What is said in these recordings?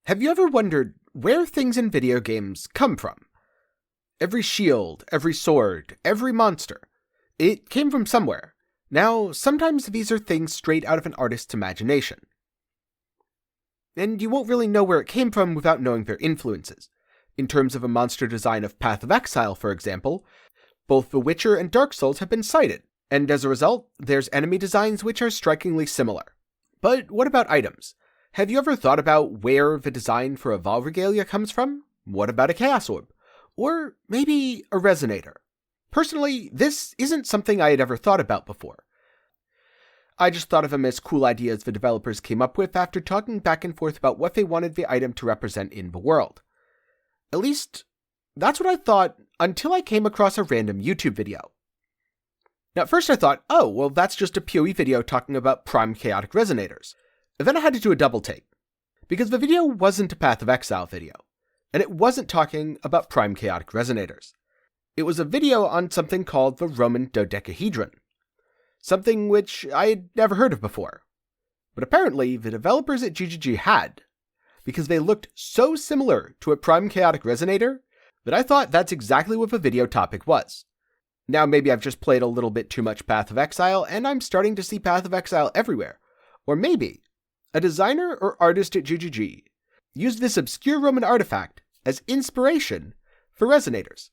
Have you ever wondered where things in video games come from? Every shield, every sword, every monster. It came from somewhere. Now, sometimes these are things straight out of an artist's imagination. And you won't really know where it came from without knowing their influences. In terms of a monster design of Path of Exile, for example, both The Witcher and Dark Souls have been cited, and as a result, there's enemy designs which are strikingly similar. But what about items? Have you ever thought about where the design for a Val Regalia comes from? What about a Chaos Orb? Or maybe a Resonator? Personally, this isn't something I had ever thought about before. I just thought of them as cool ideas the developers came up with after talking back and forth about what they wanted the item to represent in the world. At least, that's what I thought until I came across a random YouTube video. Now at first I thought, oh, well that's just a PoE video talking about Prime Chaotic Resonators. And then I had to do a double take, because the video wasn't a Path of Exile video, and it wasn't talking about Prime Chaotic Resonators. It was a video on something called the Roman dodecahedron, something which I had never heard of before. But apparently the developers at GGG had, because they looked so similar to a Prime Chaotic Resonator that I thought that's exactly what the video topic was. Now maybe I've just played a little bit too much Path of Exile, and I'm starting to see Path of Exile everywhere. Or maybe a designer or artist at GGG used this obscure Roman artifact as inspiration for Resonators.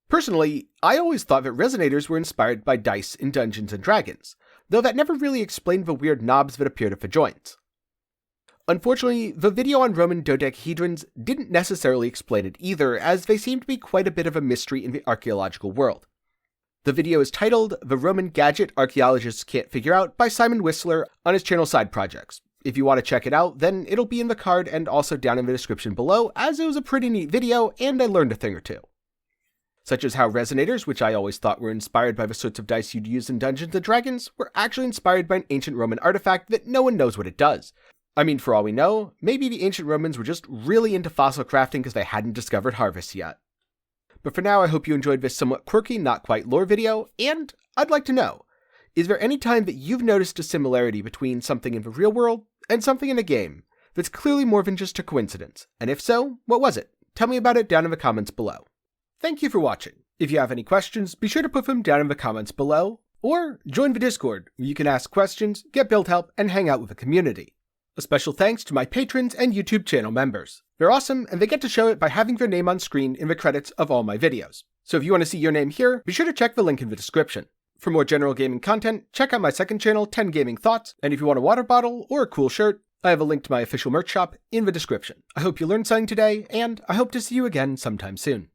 Personally, I always thought that Resonators were inspired by dice in Dungeons & Dragons, though that never really explained the weird knobs that appeared at the joints. Unfortunately, the video on Roman dodecahedrons didn't necessarily explain it either, as they seem to be quite a bit of a mystery in the archaeological world. The video is titled The Roman Gadget Archaeologists Can't Figure Out by Simon Whistler on his channel Side Projects. If you want to check it out, then it'll be in the card and also down in the description below, as it was a pretty neat video and I learned a thing or two. Such as how Resonators, which I always thought were inspired by the sorts of dice you'd use in Dungeons & Dragons, were actually inspired by an ancient Roman artifact that no one knows what it does. I mean, for all we know, maybe the ancient Romans were just really into fossil crafting because they hadn't discovered harvest yet. But for now, I hope you enjoyed this somewhat quirky, not quite lore video, and I'd like to know, is there any time that you've noticed a similarity between something in the real world and something in a game that's clearly more than just a coincidence? And if so, what was it? Tell me about it down in the comments below. Thank you for watching. If you have any questions, be sure to put them down in the comments below, or join the Discord, where you can ask questions, get build help, and hang out with the community. A special thanks to my patrons and YouTube channel members. They're awesome, and they get to show it by having their name on screen in the credits of all my videos. So if you want to see your name here, be sure to check the link in the description. For more general gaming content, check out my second channel, 10 Gaming Thoughts, and if you want a water bottle or a cool shirt, I have a link to my official merch shop in the description. I hope you learned something today, and I hope to see you again sometime soon.